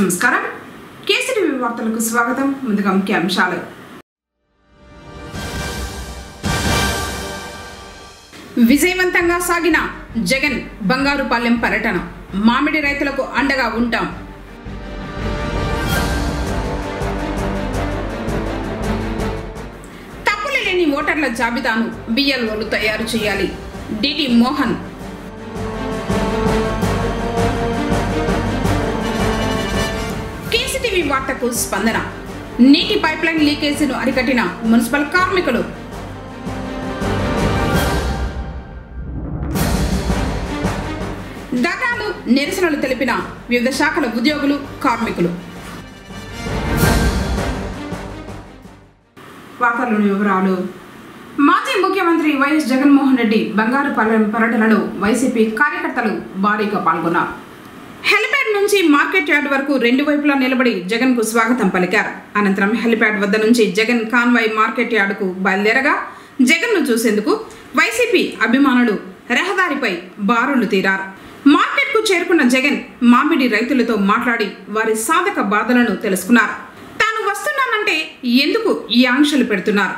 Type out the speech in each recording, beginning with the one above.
నమస్కారం కేసీటీవీ వార్తలకు స్వాగతం. ముందుగా ముఖ్యాంశాలు. విజయవంతంగా సాగిన జగన్ బంగారుపాలెం పర్యటన. మామిడి రైతులకు అండగా ఉంటాం. తప్పులు లేని ఓటర్ల జాబితాను బిఎల్ఓలు తయారు చేయాలి. డిటి మోహన్. కేసీటీవీ వార్తకు స్పందన. నీటి పైప్లైన్ లీకేజీను అరికట్టిన మున్సిపల్ కార్మికులు. ధర్నాలు నిరసనలు తెలిపిన వివిధ శాఖల ఉద్యోగులు, కార్మికులు. వార్తల్లోని వివరాలు. మాజీ ముఖ్యమంత్రి వైఎస్ జగన్మోహన్ రెడ్డి బంగారుపాలెం పర్యటనలో వైసీపీ కార్యకర్తలు భారీగా పాల్గొన్నారు. హెలిప్యాడ్ నుంచి మార్కెట్ యార్డ్ వరకు రెండు వైపులా నిలబడి జగన్ కు స్వాగతం పలికారు. అనంతరం హెలిప్యాడ్ వద్ద నుంచి జగన్ కాన్వాయ్ మార్కెట్ యార్డ్ కు బయలుదేరగా జగన్ ను చూసేందుకు వైసీపీ అభిమానులు రహదారిపై బారులు తీరారు. మార్కెట్ కు చేరుకున్న జగన్ మామిడి రైతులతో మాట్లాడి వారి సాధక బాధలను తెలుసుకున్నారు. తాను వస్తున్నానంటే ఎందుకు ఈ ఆంక్షలు పెడుతున్నారు,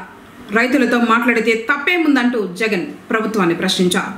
రైతులతో మాట్లాడితే తప్పేముందంటూ జగన్ ప్రభుత్వాన్ని ప్రశ్నించారు.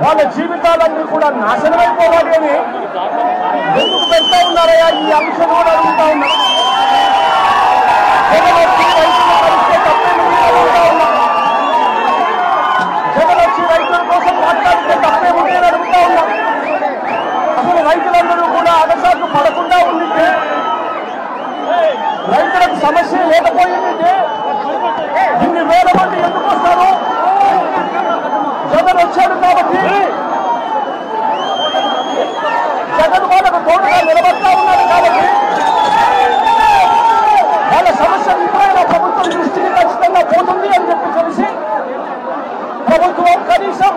వాళ్ళ జీవితాలన్నీ కూడా నాశనమైపోవాలి అని ఎందుకు పెడతా ఉన్నారయ్యా? ఈ అంశం కూడా అడుగుతా ఉన్నా. జగన్ వచ్చి రైతులు కలిస్తే తప్పేమి అడుగుతా ఉన్నా. జగన్ వచ్చి రైతుల కోసం మాట్లాడితే తప్పేమి అని అడుగుతా ఉన్నా. అసలు రైతులందరూ కూడా అగసాకు పడకుండా ఉండింది, రైతులకు సమస్య లేకపోయింది. ఇన్ని వేల మంది ఎందుకు వస్తారు? జగన్ వచ్చాడు కాబట్టి జగన్ వాళ్ళకు తోడుగా నిలబడతా ఉన్నాడు కాబట్టి వాళ్ళ సమస్య ఇప్పుడైనా ప్రభుత్వం దృష్టికి ఖచ్చితంగా పోతుంది అని చెప్పి తెలిసి ప్రభుత్వం కనీసం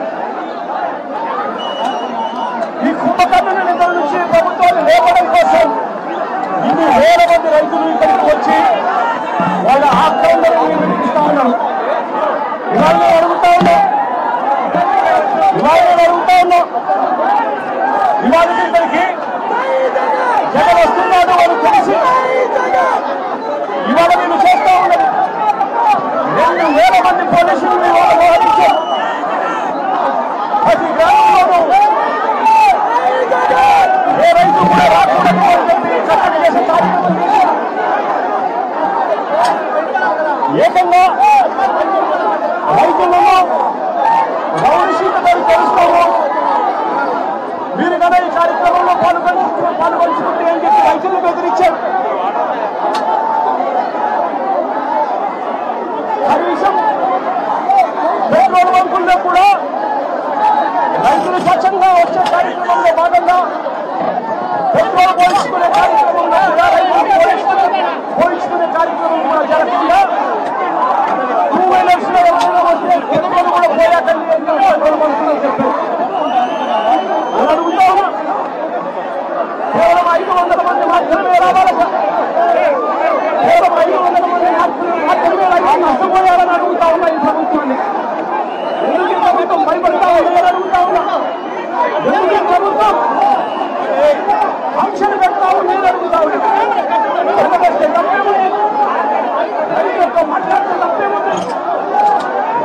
ఈ కుంభకర్ణ నిధుల నుంచి ప్రభుత్వాన్ని లేపడం కోసం ఇన్ని వేల మంది రైతులు ఇక్కడికి వచ్చి వాళ్ళ ఆక్రమణను వినిపిస్తా ఉన్నారు. ఇవాళ అడుగుతా ఉన్నాం, ఇవాళ ఇక్కడికి జగన్ వస్తున్నాడు అని తెలిసి ఇవాళ నేను చేస్తా ఉన్నది 2,000 మంది పోలీసులు మోహరించారు. ప్రతి గ్రామంలోనూ ఏ రైతు కూడా రాకూడదు అని చెప్పి చట్టం చేసిన తెలుస్తాము. మీరు కదా ఈ కార్యక్రమంలో పాల్గొంచుకుంటే అని చెప్పి రైతులు బెదిరించారు. కనీసం పెట్రోల్ బంకుల్లో కూడా రైతులు స్వచ్ఛంగా వచ్చే కార్యక్రమంలో భాగంగా పెట్రోల్ పోయించుకునే కార్యక్రమంలో కూడా పోయించుకునే కార్యక్రమం కూడా జరగకుండా 2 వీలర్స్ లో ఎవరైనా వస్తే పెట్రోల్ కూడా పోయాకండి అని పెట్రోల్ బంకుల్లో చెప్పారు. నేను అడుగుతా ఉన్నా, కేవలం 500 మంది మాత్రమే రావాలి, కేవలం 500 మంది మాత్రమే రైతులు నష్టపోయాలని అడుగుతా ఉన్నా ఈ ప్రభుత్వాన్ని. ఎందుకు ఈ ప్రభుత్వం భయపడతా ఉందని అడుగుతా ఉన్నా. ఎందుకు ఈ ప్రభుత్వం ఆంక్షలు పెడతా ఉందని అడుగుతా ఉన్నా. ఎందుకంటే తప్పేముంది, రైతులతో మాట్లాడితే తప్పేముంది,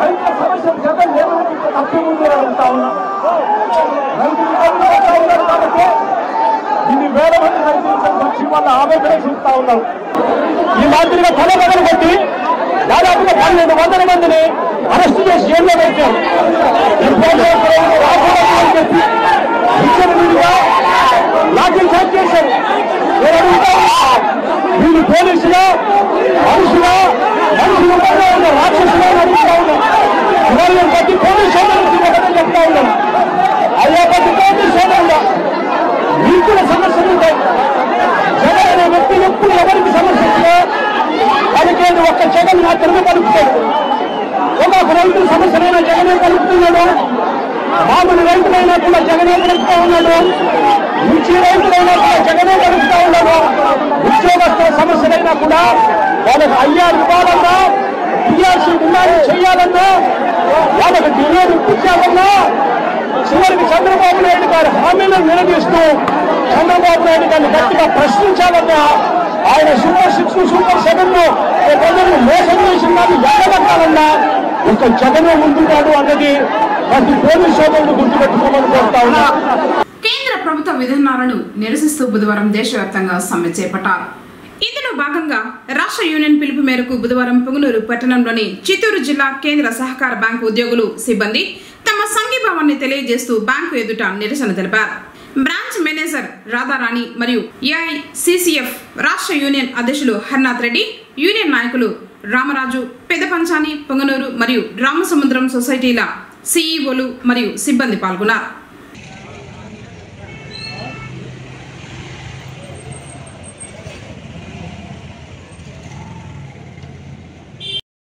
రైతుల సమస్య జగన్ లేవనెత్తితే తప్పేముంది అని అడుగుతా ఉన్నా. రైతులు ఇబ్బంది ఉన్నారు కాబట్టి ఇన్ని వేల మంది రైతులు వచ్చి వాళ్ళ ఆవేదన చూపుతా ఉన్నారు. ఈ మాదిరిగా కొలబదలు కొట్టి దాదాపుగా 1200 మందిని అరెస్ట్ చేసి జైల్లో పెట్టారు. లాఠీ చార్జ్ చేశారు. నేను అడుగుతా వీళ్ళు పోలీసులు మనుషులు రాక్షసులు అడుగుతా ఉన్నాం. వాళ్ళని బట్టి పోలీసు సోదరులు చెప్తా ఉన్నాం. అయ్యా బట్టి పోలీసు సోదరులు మీకు కూడా సమస్యలు ఉంటాయి. జగన్ అనే వ్యక్తి ఎప్పుడు ఎవరికి సమస్య వచ్చినా వారికి ఒక్క జగన్ మాత్రమే కలుపుతాడు. ఒక రైతు సమస్యలైనా జగనే కలుపుతున్నాడు, మామూలు రైతులైనా కూడా జగనే కలుపుతా ఉన్నాడు, మిర్చి రైతులైనా కూడా జగనే కలుపుతా ఉన్నాడు. ఉద్యోగస్తుల సమస్యలైనా కూడా వాళ్ళకి అయ్యారు ఇవ్వాలన్నా, టీఆర్సీ డిమాండ్ చేయాలన్నా, వాళ్ళకి డిమాండ్ ఇప్పించాలన్నా చివరికి చంద్రబాబు నాయుడు గారి హామీలను నిలదీస్తూ చంద్రబాబు నాయుడు గారిని గట్టిగా ప్రశ్నించాలన్నా, ఆయన సూపర్ 6 సూపర్ 7 ప్రజలను మోసం చేసిన వాళ్ళు ఎక్కడబట్టాలన్నా ఒక జగనే ముందున్నాడు అన్నది ప్రతి పోలీసు సోదరులు గుర్తుపెట్టుకోమని కోరుతా ఉన్నా. కేంద్ర ప్రభుత్వ విధానాలను నిరసిస్తూ బుధవారం దేశవ్యాప్తంగా సమ్మె చేపట్టారు. ఇందులో భాగంగా రాష్ట్ర యూనియన్ పిలుపు మేరకు బుధవారం పొంగనూరు పట్టణంలోని చిత్తూరు జిల్లా కేంద్ర సహకార బ్యాంకు ఉద్యోగులు సిబ్బంది తమ సంఘీభావాన్ని తెలియజేస్తూ బ్యాంకు ఎదుట నిరసన తెలిపారు. బ్రాంచ్ మేనేజర్ రాధారాణి మరియు ఏఐసిసిఎఫ్ రాష్ట్ర యూనియన్ అధ్యక్షులు హర్నాథ్ రెడ్డి, యూనియన్ నాయకులు రామరాజు, పెదపంచాని, పొంగనూరు మరియు రామసముద్రం సొసైటీల సిఇఓలు మరియు సిబ్బంది పాల్గొన్నారు.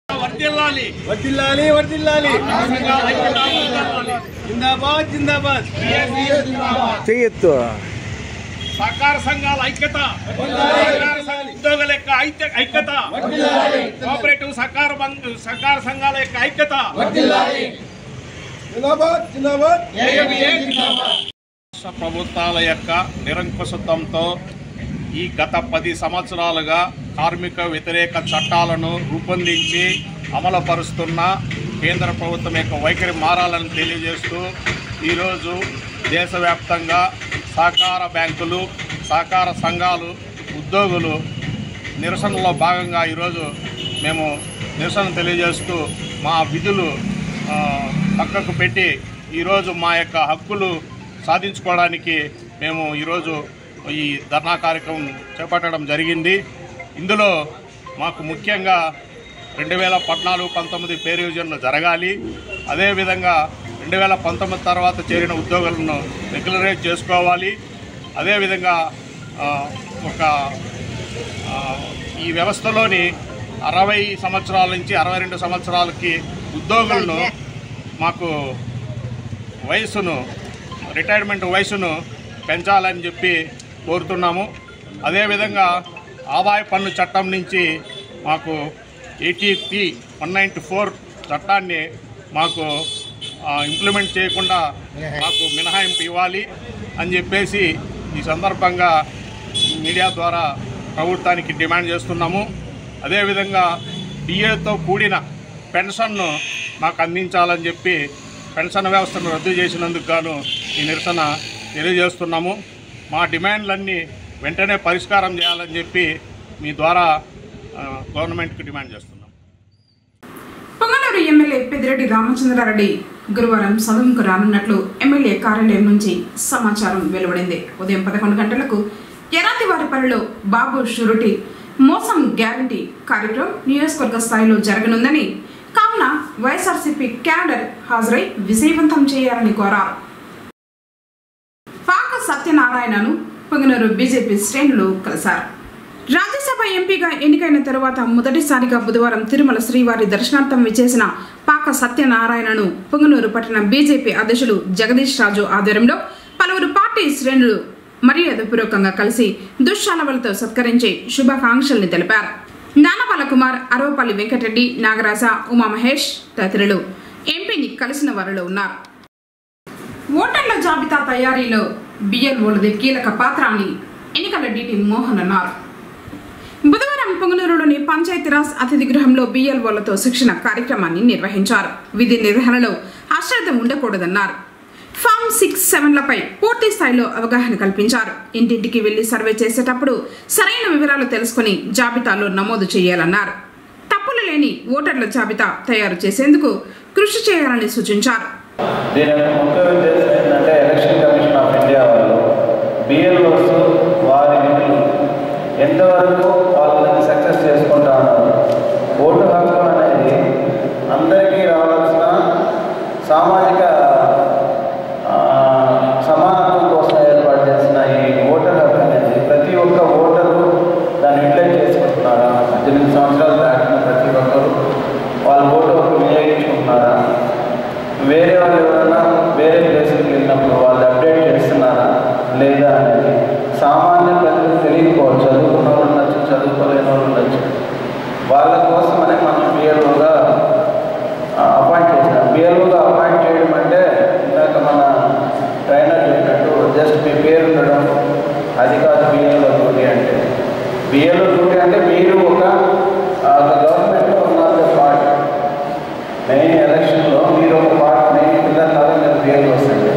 వర్ధిల్లాలి వర్ధిల్లాలి వర్ధిల్లాలి జిందాబాద్ జిందాబాద్ చేయొద్దు. సహకార సంఘాల ఐక్యత, ఉద్యోగుల యొక్క ఐక్యత, కోఆపరేటివ్ సహకార సంఘాల యొక్క ఐక్యత. రాష్ట్ర ప్రభుత్వాల యొక్క నిరంకుశత్వంతో ఈ గత 10 సంవత్సరాలుగా కార్మిక వ్యతిరేక చట్టాలను రూపొందించి అమలుపరుస్తున్న కేంద్ర ప్రభుత్వం యొక్క వైఖరి మారాలని తెలియజేస్తూ ఈరోజు దేశవ్యాప్తంగా సహకార బ్యాంకులు, సహకార సంఘాలు, ఉద్యోగులు నిరసనలో భాగంగా ఈరోజు మేము నిరసన తెలియజేస్తూ మా విధులు పక్కకు పెట్టి ఈరోజు మా యొక్క హక్కులు సాధించుకోవడానికి మేము ఈరోజు ఈ ధర్నా కార్యక్రమం చేపట్టడం జరిగింది. ఇందులో మాకు ముఖ్యంగా 2014-19 పే రివిజన్లు జరగాలి. అదేవిధంగా 2019 తర్వాత చేరిన ఉద్యోగులను రెగ్యులరైజ్ చేసుకోవాలి. అదేవిధంగా ఈ వ్యవస్థలోని 60 సంవత్సరాల నుంచి 62 సంవత్సరాలకి ఉద్యోగులను మాకు రిటైర్మెంట్ వయసును పెంచాలని చెప్పి కోరుతున్నాము. అదేవిధంగా ఆదాయ పన్ను చట్టం నుంచి మాకు ATP 194 చట్టాన్ని మాకు ఇంప్లిమెంట్ చేయకుండా మాకు మినహాయింపు ఇవ్వాలి అని చెప్పేసి ఈ సందర్భంగా మీడియా ద్వారా ప్రభుత్వానికి డిమాండ్ చేస్తున్నాము. అదేవిధంగా DAతో కూడిన పెన్షన్ను మాకు అందించాలని చెప్పి పెన్షన్ వ్యవస్థను రద్దు చేసినందుకు గాను ఈ నిరసన తెలియజేస్తున్నాము. మా డిమాండ్లన్నీ వెంటనే పరిష్కారం చేయాలని చెప్పి మీ ద్వారా గవర్నమెంట్కి డిమాండ్ చేస్తున్నాం. పొంగనూరు ఎమ్మెల్యే పెద్దిరెడ్డి రామచంద్రారెడ్డి గురువారం సదనంకు రానున్నట్లు ఎమ్మెల్యే కార్యాలయం నుంచి సమాచారం వెలువడింది. ఉదయం 11 గంటలకు ఎరాతివారిపల్లిలో బాబు షూరిటీ మోసం గ్యారంటీ కార్యక్రమం నియోజకవర్గ స్థాయిలో జరగనుందని, కావున వైఎస్ఆర్సీపీ క్యాడర్ హాజరై విజయవంతం చేయాలని కోరారు. పాక సత్యనారాయణను పొంగనూరు బీజేపీ శ్రేణులు కలిశారు. రాజ్యసభ ఎంపీగా ఎన్నికైన తరువాత మొదటిసారిగా బుధవారం తిరుమల శ్రీవారి దర్శనార్థం విచ్చేసిన పాక సత్యనారాయణను పొంగనూరు పట్టణ బీజేపీ అధ్యక్షులు జగదీష్ రాజు ఆధ్వర్యంలో పలువురు పార్టీ శ్రేణులు మర్యాదపూర్వకంగా కలిసి దుశ్శాలవలతో సత్కరించి శుభాకాంక్షల్ని తెలిపారు. నానపాల కుమార్, అరవపల్లి వెంకటరెడ్డి, నాగరాజ, ఉమామహేష్ తదితరులు ఎంపీని కలిసిన వారిలో ఉన్నారు. ఓటర్ల జాబితా తయారీలో బిఎల్ఓలది కీలక పాత్ర అని ఎన్నికల డీటీ మోహన్ అన్నారు. బుధవారం పొంగనూరులోని పంచాయతీరాజ్ అతిథి గృహంలో బిఎల్ఓలతో శిక్షణ కార్యక్రమాన్ని నిర్వహించారు. విధి నిర్వహణలో అశ్రద్ధ ఉండకూడదన్నారు. ఫామ్ 6-7లపై పూర్తి స్థాయిలో అవగాహన కల్పించారు. ఇంటింటికి వెళ్లి సర్వే చేసేటప్పుడు సరైన వివరాలు తెలుసుకుని జాబితాలో నమోదు చేయాలన్నారు. తప్పులు లేని ఓటర్ల జాబితా తయారు చేసేందుకు కృషి చేయాలని సూచించారు. ఎంతవరకు వాళ్ళని సక్సెస్ చేసుకుంటా ఉన్నారు. ఓటు హక్కు అనేది అందరికీ రావాల్సిన సామాజిక సమానత్వం కోసం ఏర్పాటు చేసిన ఈ ఓటర్ హక్కు అనేది ప్రతి ఒక్క ఓటరు దాన్ని యూటిలైజ్ చేసుకుంటున్నారా? 18 సంవత్సరాలు దాటిన ప్రతి ఒక్కరు వాళ్ళ ఓటు హక్కు వినియోగించుకుంటున్నారా? వేరే వాళ్ళు ఎవరైనా వేరే ప్లేస్కి వెళ్ళినప్పుడు వాళ్ళు అప్డేట్ చేస్తున్నారా లేదా అనేది సామాన్య ప్రజలకు తెలియకపోవచ్చు. చదువుకున్న వాళ్ళు ఉండొచ్చు, చదువుకోలేని వాళ్ళు ఉండొచ్చు. వాళ్ళ కోసమనే మనం బిఎల్ఓగా అపాయింట్ చేసాం. బిఎల్ఓగా అపాయింట్ చేయడం అంటే ఇందాక మన ట్రైనర్ చెప్పినట్టు జస్ట్ మీ పేరు ఉండడం అది కాదు. బిఎల్ఓ డ్యూటీ అంటే మీరు ఒక గవర్నమెంట్లో ఉన్న పార్ట్ మెయిన్ ఎలక్షన్లో మీరు ఒక పార్ట్ మెయిన్ పిల్లర్లాగా మీరు బిఎల్ఓ వస్తుంది.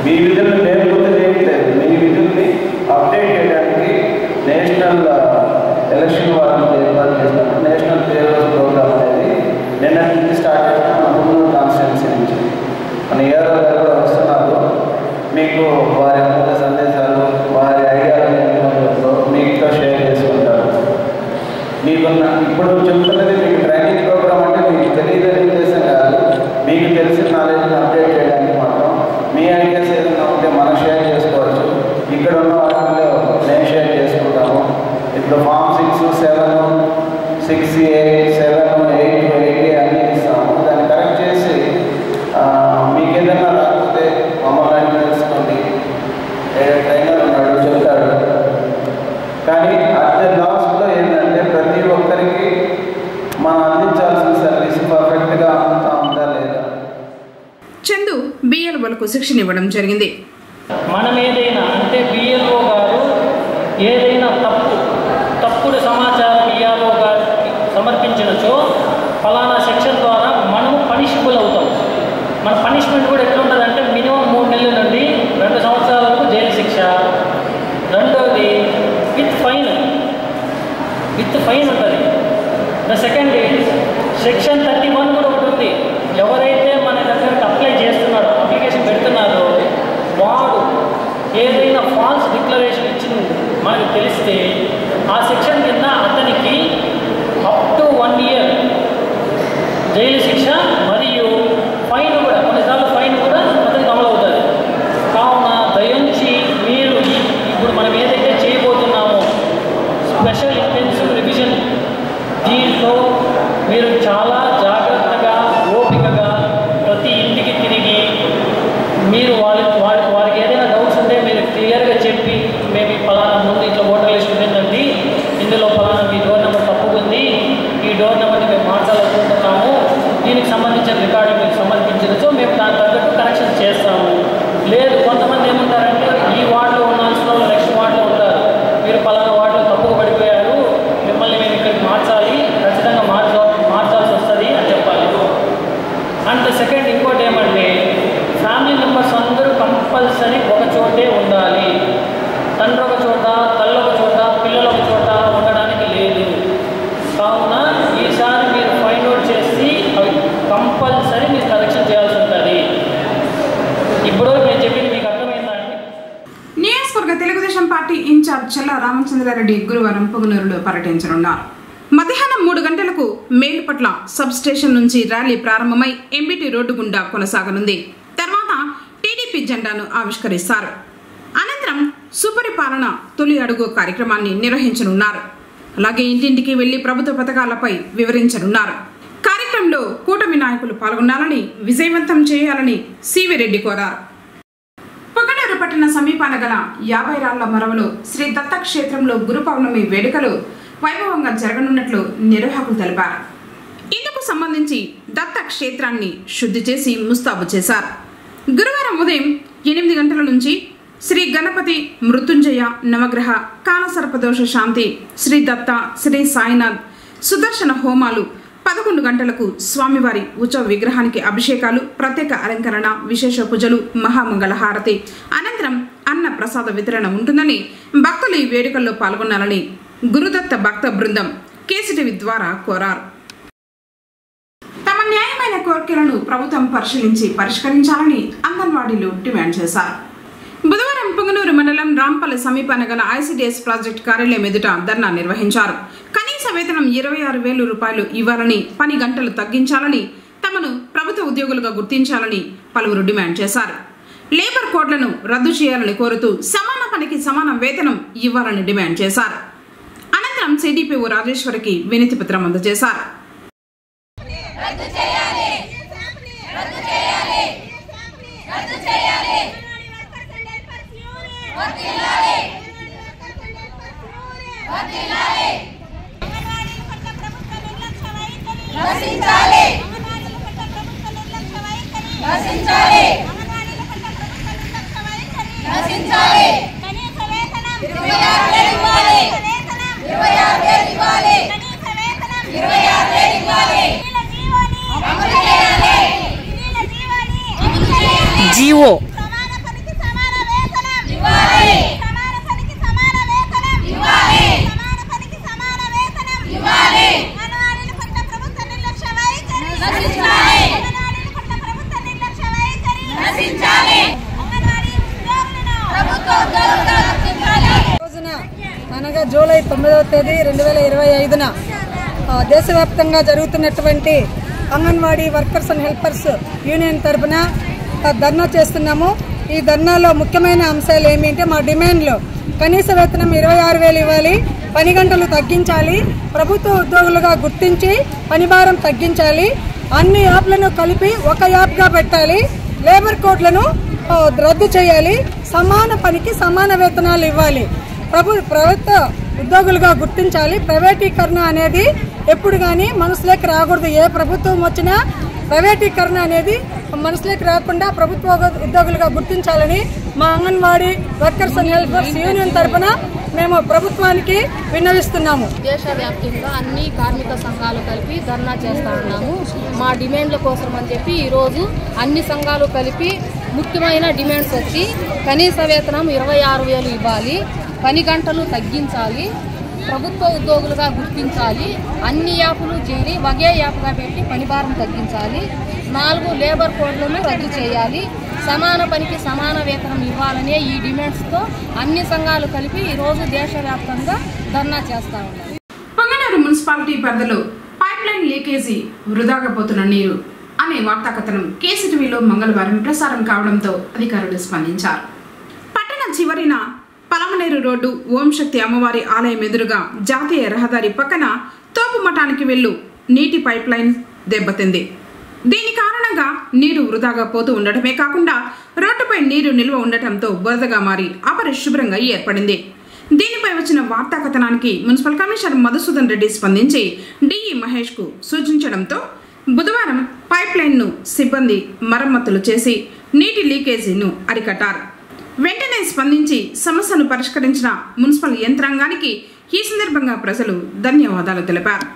మీ విధులు నేను గుర్తు చేయట్లేదు. మీ విధుల్ని అప్డేట్ చేయడానికి నేషనల్ ఎలక్షన్ వాళ్ళు ఏర్పాటు చేసినప్పుడు నేషనల్ బిఎల్ఓ ప్రోగ్రామ్ అనేది నిన్న నుంచి స్టార్ట్ చేసిన మన పొంగనూరు కాన్స్టిట్యున్సీ నుంచి మన ఏఆర్ఓ గారు కూడా వస్తున్నారు. మీకు వారి యొక్క సందేశాలు వారి ఐడియాలు మీతో షేర్ చేసుకుంటారు. మీకున్న ఇప్పుడు చెప్తున్నది మీకు ట్రైనింగ్ ప్రోగ్రామ్ అంటే మీకు తెలియదని ఉద్దేశం కాదు. మీకు తెలిసిన నాలెడ్జ్ని అప్డేట్ చేయడానికి మాత్రం మీ ఐడియాస్ ఏదైనా ఉంటే మనం షేర్ చేసుకోవచ్చు. ఇక్కడ ఉన్న వాటిలో నేను షేర్ చేసుకుంటాము. ఇప్పుడు ఫామ్ 6, 7, 6A, 7, 8, 8A అన్నీ ఇస్తాము. దాన్ని కరెక్ట్ చేసి మీకు ఏదైనా రాకపోతే మమ్మల్ని తెలుసుకోండి. ట్రైనర్ ఉన్నాడు చెప్తాడు. కానీ అట్ ద లాస్ట్లో ఏంటంటే ప్రతి ఒక్కరికి మనం అందించాల్సిన సర్వీస్ పర్ఫెక్ట్గా ఉందా లేదా. చందు బిఎల్ఓలకు శిక్షణ ఇవ్వడం జరిగింది. మనం ఏదైనా అంటే బిఎల్ఓ గారు ఏదైనా తప్పుడు సమాచారం బిఎల్ఓ గారికి సమర్పించినచో ఫలానా సెక్షన్ ద్వారా మనము పనిషబుల్ అవుతాం. మన పనిష్మెంట్ కూడా ఎట్లుంటుందంటే మినిమం 3 నెలల నుండి 2 సంవత్సరాల వరకు జైలు శిక్ష. రెండోది విత్ ఫైన్ ఉంటుంది. ద సెకండ్ సెక్షన్ 31 కూడా ఒకటి ఉంది. ఎవరైతే మన దగ్గరికి అప్లై చేస్తున్నారో అప్లికేషన్ పెడుతున్నారో వాడు ఏదైనా ఫాల్స్ డిక్లరేషన్ ఇచ్చింది మనకు తెలిస్తే ఆ సెక్షన్ కింద అతనికి అప్ టు 1 ఇయర్ జైలు శిక్ష మరియు ఫైన్ కూడా, కొన్నిసార్లు ఫైన్ కూడా పార్టీ ఇన్ఛార్జ్ చల్లా రామచంద్రారెడ్డి గురువారం పొంగనూరులో పర్యటించనున్నారు. మధ్యాహ్నం 3 గంటలకు మేలుపట్ల సబ్ స్టేషన్ నుంచి ర్యాలీ ప్రారంభమై ఎంబీటీ రోడ్డు గుండా కొనసాగనుంది. తర్వాత టీడీపీ జెండాను ఆవిష్కరిస్తారు. అనంతరం సుపరిపాలన తొలి అడుగు కార్యక్రమాన్ని నిర్వహించనున్నారు. అలాగే ఇంటింటికి వెళ్లి ప్రభుత్వ పథకాలపై వివరించనున్నారు. కార్యక్రమంలో కూటమి నాయకులు పాల్గొనాలని, విజయవంతం చేయాలని సివిరెడ్డి కోరారు. పొంగనూరు పట్టణ సమీపాన గల 50 రాళ్ల మరవలో శ్రీ దత్త క్షేత్రంలో గురు పౌర్ణమి వేడుకలు వైభవంగా జరగనున్నట్లు నిర్వాహకులు తెలిపారు. ఇందుకు సంబంధించి దత్త క్షేత్రాన్ని శుద్ధి చేసి ముస్తాబు చేశారు. గురువారం ఉదయం 8 గంటల నుంచి శ్రీ గణపతి మృత్యుంజయ నవగ్రహ కాలసర్పదోష శాంతి, శ్రీ దత్త, శ్రీ సాయినాథ్ సుదర్శన హోమాలు, 11 గంటలకు స్వామివారి ఉత్సవ విగ్రహానికి అభిషేకాలు, ప్రత్యేక అలంకరణ, విశేష పూజలు, మహామంగళ హారతి అనంతరం అన్న ప్రసాద వితరణ ఉంటుందని భక్తులు ఈ వేడుకల్లో పాల్గొనాలని గురుదత్త భక్త బృందం కేసీటీవీ ద్వారా కోరారు. తమ న్యాయమైన కోరికలను ప్రభుత్వం పరిష్కరించాలని అంగన్వాడీలు డిమాండ్ చేశారు. బుధవారం పొంగనూరు మండలం రాంపల్లి సమీపాన గల ఐసిడిఎస్ ప్రాజెక్టు కార్యాలయం ఎదుట ధర్నా నిర్వహించారు. కనీస వేతనం 26,000 రూపాయలు ఇవ్వాలని, పని గంటలు తగ్గించాలని, తమను ప్రభుత్వ ఉద్యోగులుగా గుర్తించాలని పలువురు డిమాండ్ చేశారు. లేబర్ కోడ్లను రద్దు చేయాలని కోరుతూ సమాన పనికి సమాన వేతనం ఇవ్వాలని డిమాండ్ చేశారు. అనంతరం సిడిపిఓ రాజేశ్వరికి వినతి పత్రం అందజేశారు. జీవో అనగా జూలై 9వ తేదీ 2025న దేశవ్యాప్తంగా జరుగుతున్నటువంటి anganwadi workers and helpers union తరఫున ధర్నా చేస్తున్నాము. ఈ ధర్నాలో ముఖ్యమైన అంశాలు ఏమిటంటే మా డిమాండ్లు కనీస వేతనం 26,000 ఇవ్వాలి, పని గంటలు తగ్గించాలి, ప్రభుత్వ ఉద్యోగులుగా గుర్తించి పని భారం తగ్గించాలి, అన్ని యాప్లను కలిపి ఒక యాప్గా పెట్టాలి, లేబర్ కోడ్లను రద్దు చేయాలి, సమాన పనికి సమాన వేతనాలు ఇవ్వాలి, ప్రభుత్వ ఉద్యోగులుగా గుర్తించాలి. ప్రైవేటీకరణ అనేది ఎప్పుడు కానీ మనసులోకి రాకూడదు. ఏ ప్రభుత్వం వచ్చినా ప్రైవేటీకరణ అనేది మనసులోకి రాకుండా ప్రభుత్వ ఉద్యోగులుగా గుర్తించాలని మా anganwadi workers and helpers union తరఫున మేము ప్రభుత్వానికి విన్నవిస్తున్నాము. దేశవ్యాప్తంగా అన్ని కార్మిక సంఘాలు కలిపి ధర్నా చేస్తా ఉన్నాము. మా డిమాండ్ల కోసం అని చెప్పి ఈరోజు అన్ని సంఘాలు కలిపి ముఖ్యమైన డిమాండ్స్ వచ్చి కనీస వేతనం 26,000 ఇవ్వాలి, పని గంటలు తగ్గించాలి, ప్రభుత్వ ఉద్యోగులుగా గుర్తించాలి, అన్ని యాప్లు చేరి ఒకే యాప్గా పెట్టి పని భారం తగ్గించాలి, 4 లేబర్ కోడ్లను రద్దు చేయాలి, సమాన పనికి సమాన వేతనం ఇవ్వాలనే ఈ డిమాండ్స్తో అన్ని సంఘాలు కలిపి ఈరోజు దేశవ్యాప్తంగా ధర్నా చేస్తా ఉన్నారు. పొంగనూరు మున్సిపాలిటీ పరిధిలో పైప్ లైన్ లీకేజీ, వృధాగా పోతున్న నీరు అనే వార్తా కథనం కేసీటీవీలో మంగళవారం ప్రసారం కావడంతో అధికారులు స్పందించారు. పట్టణ చివరిన పలమనేరు రోడ్డు ఓంశక్తి అమ్మవారి ఆలయం ఎదురుగా జాతీయ రహదారి పక్కన తోపు మఠానికి వెళ్ళు నీటి పైప్ లైన్ దెబ్బతింది. దీని కారణంగా నీరు వృధాగా పోతూ ఉండటమే కాకుండా రోడ్డుపై నీరు నిల్వ ఉండటంతో బురదగా మారి అపరిశుభ్రంగా ఏర్పడింది. దీనిపై వచ్చిన వార్తా కథనానికి మున్సిపల్ కమిషనర్ మధుసూదన్ రెడ్డి స్పందించి డిఈ మహేష్ కు సూచించడంతో బుధవారం పైప్ లైన్ ను సిబ్బంది మరమ్మతులు చేసి నీటి లీకేజీను అరికట్టారు. వెంటనే స్పందించి సమస్యను పరిష్కరించిన మున్సిపల్ యంత్రాంగానికి ఈ సందర్భంగా ప్రజలు ధన్యవాదాలు తెలిపారు.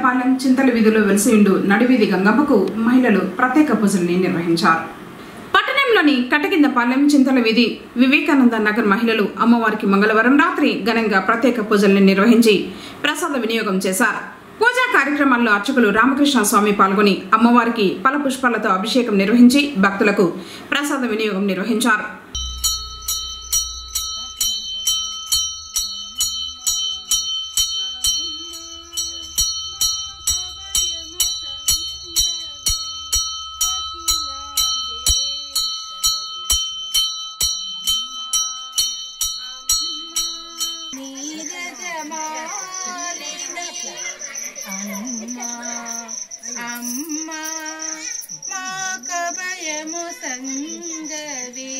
పాలెం చింతల వీధిలో వెలిసియుండు నడివీధి గంగమ్మకు మహిళలు ప్రత్యేక పూజల్ని నిర్వహించారు. పట్టణంలోని కటకిందపాలెం చింతల వీధి వివేకానంద నగర్ మహిళలు అమ్మవారికి మంగళవారం రాత్రి ఘనంగా ప్రత్యేక పూజల్ని నిర్వహించి ప్రసాద వినియోగం చేశారు. పూజా కార్యక్రమాల్లో అర్చకులు రామకృష్ణ స్వామి పాల్గొని అమ్మవారికి ఫల పుష్పాలతో అభిషేకం నిర్వహించి భక్తులకు ప్రసాద వినియోగం నిర్వహించారు. అమ్మా మాకభయము సంగవి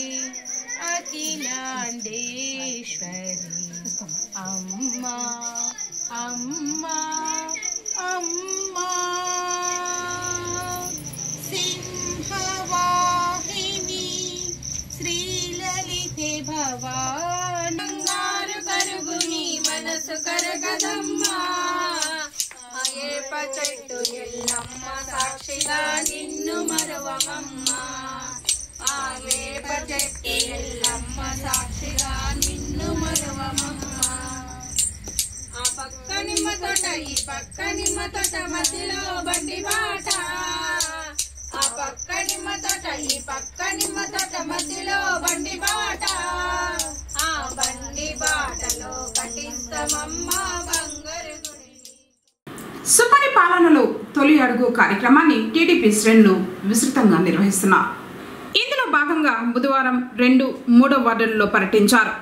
అఖిలాండేశ్వరి అమ్మా అమ్మా అమ్మా సింహవాహిని శ్రీలలితే భవానంగారు కరుగుని మనసు కరగదమ్మా చెట్టు ఎల్లమ్మ సాక్షిగా నిన్ను మరవమమ్మా ఆ వేప చెట్టు ఎల్లమ్మ సాక్షిగా నిన్ను మరవమమ్మా ఆ పక్క నిమ్మ తోట ఈ పక్క నిమ్మ తోట మధ్యలో బండి బాట ఆ పక్క నిమ్మ తోట ఈ పక్క నిమ్మ తోట మధ్యలో బండి బాట ఆ బండి బాటలో కట్టిస్తామమ్మా బంగారు సుపరిపాలనలో తొలి అడుగు కార్యక్రమాన్ని టీడీపీ శ్రేణులు విస్తృతంగా నిర్వహిస్తున్నారు. ఇందులో భాగంగా బుధవారం 2, 3 వార్డులలో పర్యటించారు.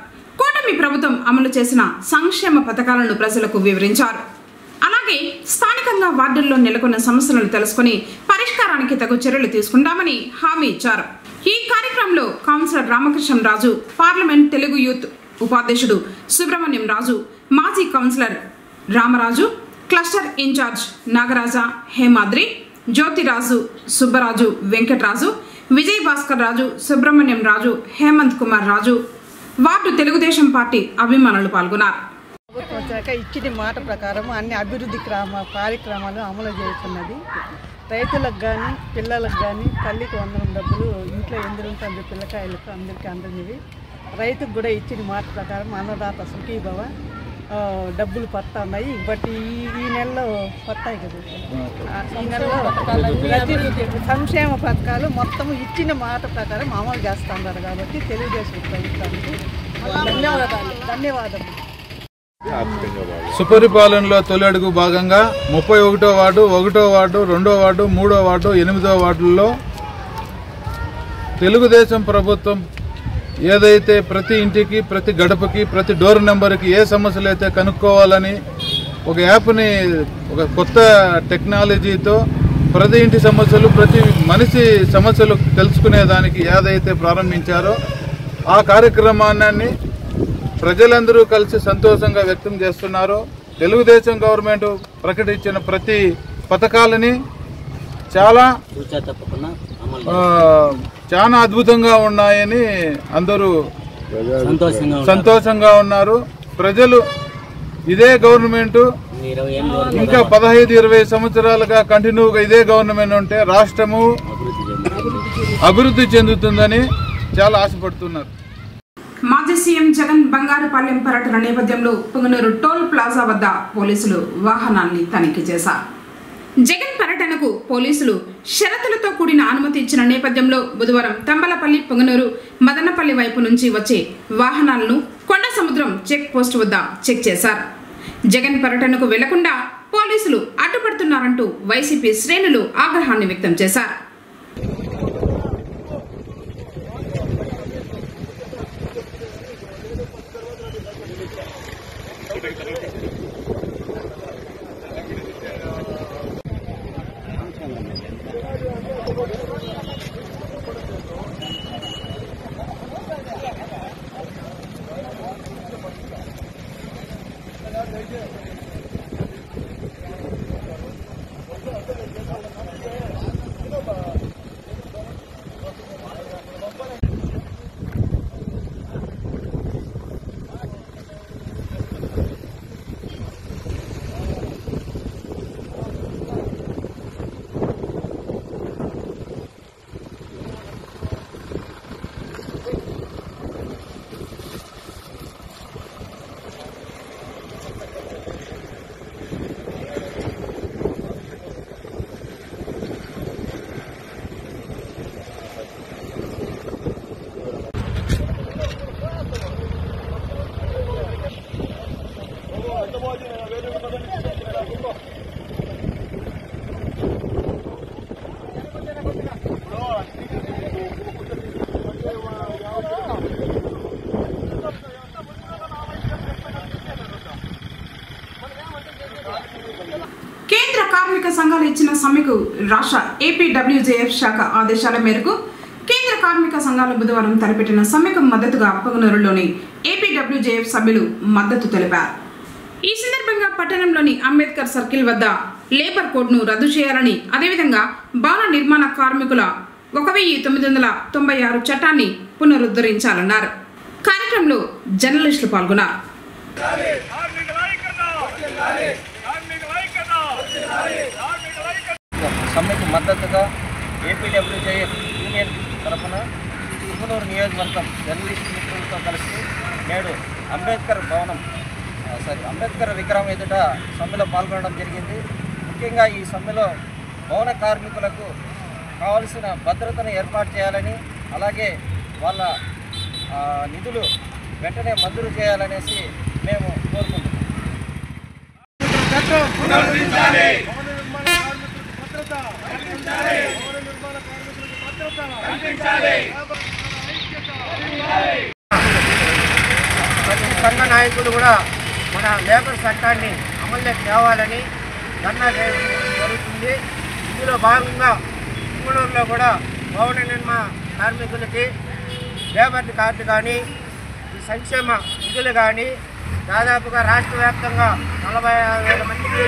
కూటమి ప్రభుత్వం అమలు చేసిన సంక్షేమ పథకాలను ప్రజలకు వివరించారు. అలాగే స్థానికంగా వార్డుల్లో నెలకొన్న సమస్యలను తెలుసుకుని పరిష్కారానికి తగు చర్యలు తీసుకుంటామని హామీ ఇచ్చారు. ఈ కార్యక్రమంలో councillor Ramakrishnaraju, parliament Telugu youth ఉపాధ్యక్షుడు సుబ్రహ్మణ్యం రాజు, మాజీ councillor Ramaraju, cluster incharge Nagaraja, Hemadri, Jyothiraju, Subbaraju, Venkataraju, Vijay Bhaskar Raju, Subrahmanyam Raju, Hemanth Kumar Raju, ward Telugu Desam party అభిమానులు పాల్గొన్నారు. ప్రభుత్వం వచ్చాక ఇచ్చిన మాట ప్రకారం అన్ని అభివృద్ధి కార్యక్రమాలు అమలు చేస్తున్నది. రైతులకు కానీ పిల్లలకు కానీ తల్లికి 100 డబ్బులు ఇంట్లో ఎందుకు అంది పిల్లకాయలకు అందరికీ అందనివి. రైతుకు కూడా ఇచ్చిన మాట ప్రకారం అన్నదాత సుఖీభవ డబ్బులు పడుతున్నాయి. బట్ ఈ నెలలో పడతాయి కదా, ఈ నెలలో సంక్షేమ పథకాలు మొత్తం ఇచ్చిన మాట ప్రకారం అమలు చేస్తున్నారు. కాబట్టి తెలుగుదేశం ప్రభుత్వానికి ధన్యవాదాలు. సుపరిపాలనలో తొలి అడుగు భాగంగా 31వ వార్డు, 1వ వార్డు, 2వ వార్డు, 3వ వార్డు, 8వ వార్డుల్లో తెలుగుదేశం ప్రభుత్వం ఏదైతే ప్రతి ఇంటికి, ప్రతి గడపకి, ప్రతి డోర్ నెంబర్కి ఏ సమస్యలు అయితే కనుక్కోవాలని ఒక యాప్ని, ఒక కొత్త టెక్నాలజీతో ప్రతి ఇంటి సమస్యలు, ప్రతి మనిషి సమస్యలు తెలుసుకునేదానికి ఏదైతే ప్రారంభించారో ఆ కార్యక్రమాన్ని ప్రజలందరూ కలిసి సంతోషంగా వ్యక్తం చేస్తున్నారు. తెలుగుదేశం గవర్నమెంట్ ప్రకటించిన ప్రతి పథకాలని చాలా అద్భుతంగా ఉన్నాయని అందరూ సంతోషంగా ఉన్నారు. ప్రజలు ఇదే గవర్నమెంట్ ఇంకా 15-20 సంవత్సరాలుగా కంటిన్యూగా ఇదే గవర్నమెంట్ ఉంటే రాష్ట్రము అభివృద్ధి చెందుతుందని చాలా ఆశపడుతున్నారు. మాజీ సీఎం జగన్ బంగారుపాలెం పర్యటన నేపథ్యంలో పుంగనూరు టోల్ ప్లాజా వద్ద పోలీసులు వాహనాన్ని తనిఖీ చేశారు. జగన్ పర్యటనకు పోలీసులు షరతులతో కూడిన అనుమతి ఇచ్చిన నేపథ్యంలో బుధవారం తంబలపల్లి, పుంగనూరు, మదనపల్లి వైపు నుంచి వచ్చే వాహనాలను కొండ సముద్రం చెక్ పోస్ట్ వద్ద చెక్ చేశారు. జగన్ పర్యటనకు వెళ్లకుండా పోలీసులు అడ్డుపడుతున్నారంటూ వైసీపీ శ్రేణులు ఆగ్రహాన్ని వ్యక్తం చేశారు. సంఘాలు ఇచ్చిన సమ్మెకు రాష్ట్ర ఏపీడబ్ల్యూజేఎఫ్ శాఖ ఆదేశాల మేరకు కేంద్ర కార్మిక సంఘాలు బుధవారం తలపెట్టిన సమ్మెకు మద్దతుగా పొంగనూరులోని ఏపీడబ్ల్యూజేఎఫ్ సభ్యులు మద్దతు తెలిపారు. ఈ సందర్భంగా పట్టణంలోని అంబేద్కర్ సర్కిల్ వద్ద లేబర్ కోడ్ను రద్దు చేయాలని, అదేవిధంగా భవన నిర్మాణ కార్మికుల 1996 చట్టాన్ని పునరుద్ధరించాలన్నారు. కార్యక్రమంలో జర్నలిస్టులు పాల్గొన్నారు. సమ్మెకు మద్దతుగా ఏపీడబ్ల్యూజేఎఫ్ యూనియన్ తరఫున పుంగనూరు నియోజకవర్గం జర్నలిస్టు మిత్రులతో కలిసి నేడు అంబేద్కర్ విగ్రహం ఎదుట సమ్మెలో పాల్గొనడం జరిగింది. ముఖ్యంగా ఈ సమ్మెలో భవన కార్మికులకు కావలసిన భద్రతను ఏర్పాటు చేయాలని, అలాగే వాళ్ళ నిధులు వెంటనే మంజూరు చేయాలనేసి మేము కోరుకుంటున్నాం. ప్రతి సంఘ నాయకులు కూడా మన లేబర్ చట్టాన్ని అమలు తేవాలని ధర్నా చేయడం జరుగుతుంది. ఇందులో భాగంగా పుంగనూరులో కూడా భవన నిర్మాణ కార్మికులకి లేబర్ కార్డు కానీ సంక్షేమ నిధులు కానీ దాదాపుగా రాష్ట్ర వ్యాప్తంగా 46,000 మందికి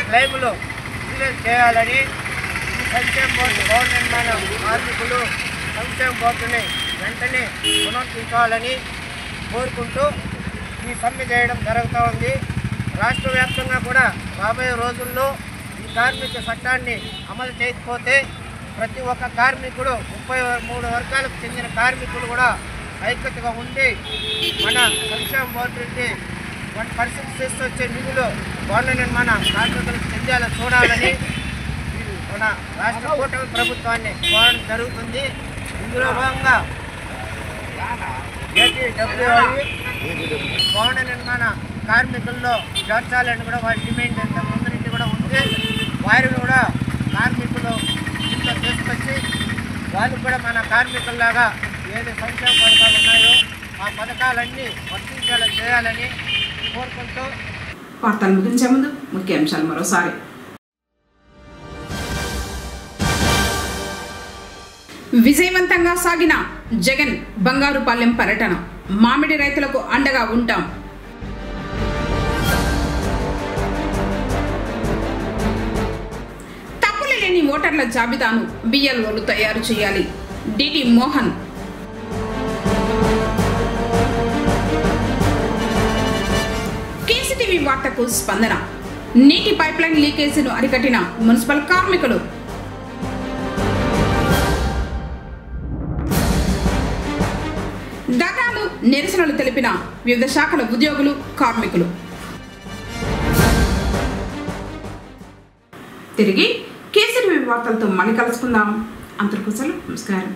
క్లెయిములు రిలీజ్ చేయాలని సంక్షేమ బోర్డు భవన నిర్మాణ కార్మికులు సంక్షేమ బోర్డుని వెంటనే పునరుద్ధరించాలని కోరుకుంటూ ఈ సమ్మె చేయడం జరుగుతూ ఉంది. రాష్ట్ర వ్యాప్తంగా కూడా రాబోయే రోజుల్లో ఈ కార్మిక చట్టాన్ని అమలు చేయకపోతే ప్రతి ఒక్క కార్మికుడు 33 వర్గాలకు చెందిన కార్మికులు కూడా ఐక్యతగా ఉండి మన సంక్షేమ బోర్డు నుండి 1% తీసుకొచ్చే నిధులు భవన నిర్మాణ కార్మికులకు చెందాలని చూడాలని మన రాష్ట్ర కూటమి ప్రభుత్వాన్ని కోరడం జరుగుతుంది. ఇందులో భాగంగా భవన నిర్మాణ కార్మికుల్లో చేర్చాలని కూడా వారి డిమాండ్ ఎంత ముందు నుండి కూడా ఉంది. వారిని కూడా కార్మికులు ఇంట్లో తీసుకొచ్చి వాళ్ళు కూడా మన కార్మికుల్లాగా ఏది సంక్షేమ పథకాలు ఉన్నాయో ఆ పథకాలన్నీ వర్తించేలా చేయాలని కోరుకుంటూ వార్తలు ముగించే ముందు ముఖ్యాంశాలు మరోసారి. విజయవంతంగా సాగిన జగన్ బంగారుపాలెం పర్యటన, మామిడి రైతులకు అండగా ఉంటాం. తప్పులు లేని ఓటర్ల జాబితాను బిఎల్ఓలు తయారు చేయాలి. డిటి మోహన్. కేసీటీవీ వార్తకు స్పందన. నీటి పైప్లైన్ లీకేజీను అరికట్టిన మున్సిపల్ కార్మికులు. ధర్నాలు నిరసనలు తెలిపిన వివిధ శాఖల ఉద్యోగులు, కార్మికులు. తిరిగి కేసీటీవీ వార్తలతో మళ్ళీ కలుసుకుందాం. అంతకు సెలవు. నమస్కారం.